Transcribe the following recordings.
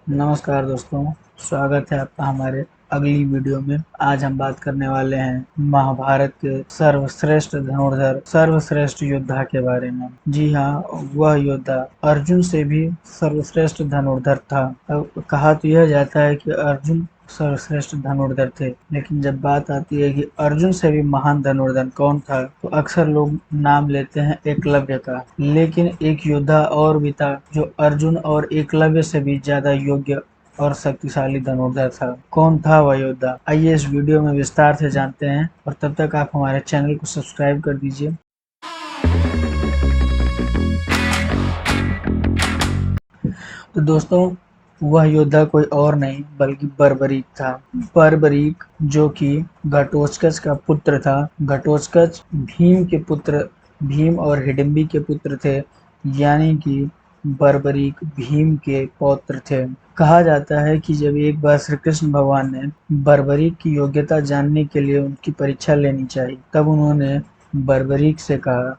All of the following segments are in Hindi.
नमस्कार दोस्तों, स्वागत है आपका हमारे अगली वीडियो में। आज हम बात करने वाले हैं महाभारत के सर्वश्रेष्ठ धनुर्धर, सर्वश्रेष्ठ योद्धा के बारे में। जी हाँ, वह योद्धा अर्जुन से भी सर्वश्रेष्ठ धनुर्धर था। अब कहा तो यह जाता है कि अर्जुन सर्वश्रेष्ठ धनुर्धर थे, लेकिन जब बात आती है कि अर्जुन से भी महान धनुर्धर कौन था, तो अक्सर लोग नाम लेते हैं एकलव्य का। लेकिन एक योद्धा और भी था जो अर्जुन और एकलव्य से भी ज्यादा योग्य और शक्तिशाली धनुर्धर था। कौन था वह योद्धा, आइए इस वीडियो में विस्तार से जानते हैं। और तब तक आप हमारे चैनल को सब्सक्राइब कर दीजिए। तो दोस्तों, वह योद्धा कोई और नहीं बल्कि बर्बरीक था। बर्बरीक जो कि घटोत्कच का पुत्र था। घटोत्कच भीम के पुत्र, भीम और हिडिंबी के पुत्र थे, यानी कि बर्बरीक भीम के पौत्र थे। कहा जाता है कि जब एक बार श्री कृष्ण भगवान ने बर्बरीक की योग्यता जानने के लिए उनकी परीक्षा लेनी चाहिए, तब उन्होंने बर्बरीक से कहा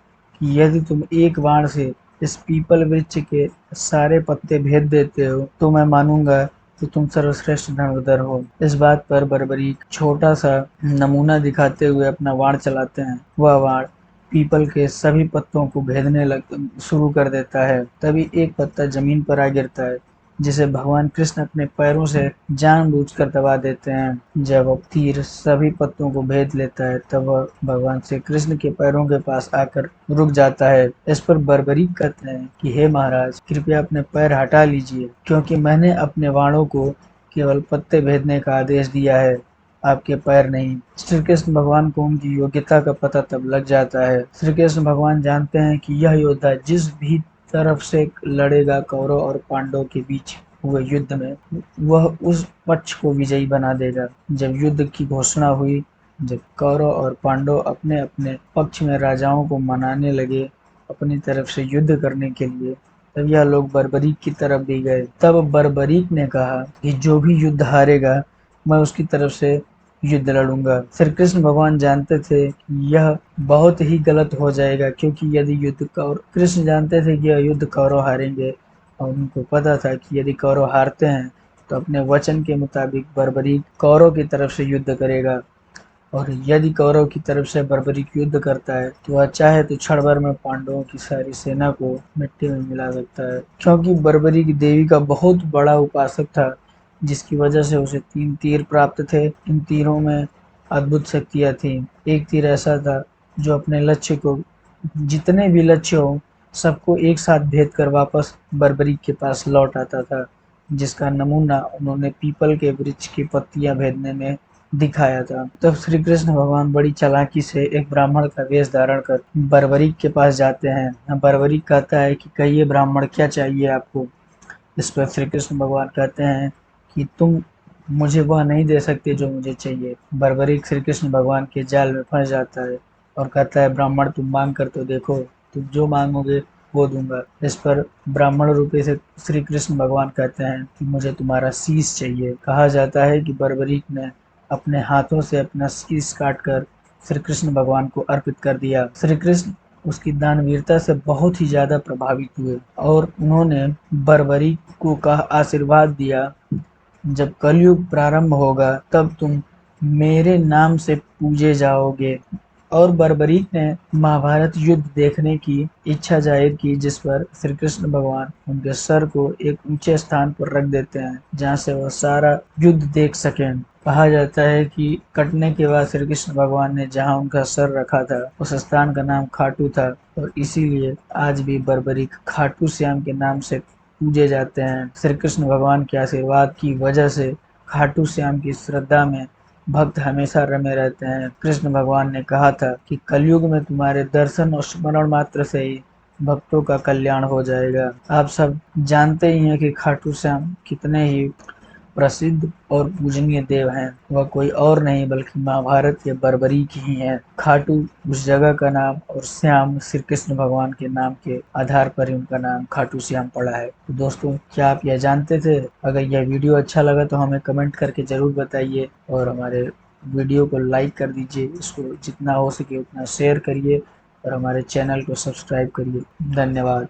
कि यदि तुम एक बाण से इस पीपल वृक्ष के सारे पत्ते भेद देते हो तो मैं मानूंगा कि तुम सर्वश्रेष्ठ धनुर्धर हो। इस बात पर बर्बरीक छोटा सा नमूना दिखाते हुए अपना वाण चलाते हैं। वह वाण पीपल के सभी पत्तों को भेदने शुरू कर देता है। तभी एक पत्ता जमीन पर आ गिरता है, जिसे भगवान कृष्ण अपने पैरों से जानबूझकर दबा देते हैं। जब वह तीर सभी पत्तों को भेद लेता है, तब वह भगवान श्री कृष्ण के पैरों के पास आकर रुक जाता है। इस पर बर्बरीक कहते हैं कि हे महाराज, कृपया अपने पैर हटा लीजिए, क्योंकि मैंने अपने वाणों को केवल पत्ते भेदने का आदेश दिया है, आपके पैर नहीं। श्री कृष्ण भगवान को उनकी योग्यता का पता तब लग जाता है। श्री कृष्ण भगवान जानते हैं कि यह योद्धा जिस भी तरफ से लड़ेगा, कौरव और पांडवों के बीच हुए युद्ध में, वह उस पक्ष को विजयी बना देगा। जब युद्ध की घोषणा हुई, जब कौरव और पांडव अपने अपने पक्ष में राजाओं को मनाने लगे अपनी तरफ से युद्ध करने के लिए, तब यह लोग बर्बरीक की तरफ भी गए। तब बर्बरीक ने कहा कि जो भी युद्ध हारेगा, मैं उसकी तरफ से युद्ध लड़ूंगा। श्री कृष्ण भगवान जानते थे कि यह बहुत ही गलत हो जाएगा, क्योंकि यदि युद्ध कौरव, कृष्ण जानते थे कि यह युद्ध कौरव हारेंगे, और उनको पता था कि यदि कौरव हारते हैं तो अपने वचन के मुताबिक बर्बरीक कौरव की तरफ से युद्ध करेगा, और यदि कौरव की तरफ से बर्बरीक युद्ध करता है तो वह चाहे तो क्षण भर में पांडवों की सारी सेना को मिट्टी में मिला सकता है। क्योंकि बर्बरीक देवी का बहुत बड़ा उपासक था, जिसकी वजह से उसे 3 तीर प्राप्त थे। इन तीरों में अद्भुत शक्तियां थीं। एक तीर ऐसा था जो अपने लक्ष्य को, जितने भी लक्ष्य हो, सबको एक साथ भेद कर वापस बर्बरीक के पास लौट आता था, जिसका नमूना उन्होंने पीपल के वृक्ष की पत्तियां भेदने में दिखाया था। तब श्री कृष्ण भगवान बड़ी चालाकी से एक ब्राह्मण का वेश धारण कर बर्बरीक के पास जाते हैं। बर्बरीक कहता है कि कहिए ब्राह्मण, क्या चाहिए आपको। इस पर श्री कृष्ण भगवान कहते हैं कि तुम मुझे वह नहीं दे सकते जो मुझे चाहिए। बर्बरीक श्री कृष्ण भगवान के जाल में फंस जाता है और कहता है, ब्राह्मण तुम मांग कर तो देखो, तुम जो मांगोगे वो दूंगा। इस पर ब्राह्मण रूपी से श्री कृष्ण भगवान कहते हैं कि मुझे तुम्हारा शीश चाहिए। कहा जाता है कि बर्बरीक ने अपने हाथों से अपना शीश काटकर श्री कृष्ण भगवान को अर्पित कर दिया। श्री कृष्ण उसकी दानवीरता से बहुत ही ज्यादा प्रभावित हुए और उन्होंने बर्बरीक को कहा, आशीर्वाद दिया, जब कलयुग प्रारंभ होगा तब तुम मेरे नाम से पूजे जाओगे। और बर्बरीक ने महाभारत युद्ध देखने की इच्छा जाहिर की, जिस पर श्री कृष्ण भगवान उनके सर को एक ऊंचे स्थान पर रख देते हैं, जहां से वह सारा युद्ध देख सकें। कहा जाता है कि कटने के बाद श्री कृष्ण भगवान ने जहां उनका सर रखा था, उस स्थान का नाम खाटू था, और इसीलिए आज भी बर्बरीक खाटू श्याम के नाम से पूजे जाते हैं। श्री कृष्ण भगवान के आशीर्वाद की वजह से खाटू श्याम की श्रद्धा में भक्त हमेशा रमे रहते हैं। कृष्ण भगवान ने कहा था कि कलयुग में तुम्हारे दर्शन और स्मरण मात्र से ही भक्तों का कल्याण हो जाएगा। आप सब जानते ही हैं कि खाटू श्याम कितने ही प्रसिद्ध और पूजनीय देव हैं। वह कोई और नहीं बल्कि महाभारत के बर्बरीक ही हैं। खाटू उस जगह का नाम और श्याम श्री कृष्ण भगवान के नाम के आधार पर ही उनका नाम खाटू श्याम पड़ा है। तो दोस्तों, क्या आप यह जानते थे? अगर यह वीडियो अच्छा लगा तो हमें कमेंट करके जरूर बताइए, और हमारे वीडियो को लाइक कर दीजिए, इसको जितना हो सके उतना शेयर करिए, और हमारे चैनल को सब्सक्राइब करिए। धन्यवाद।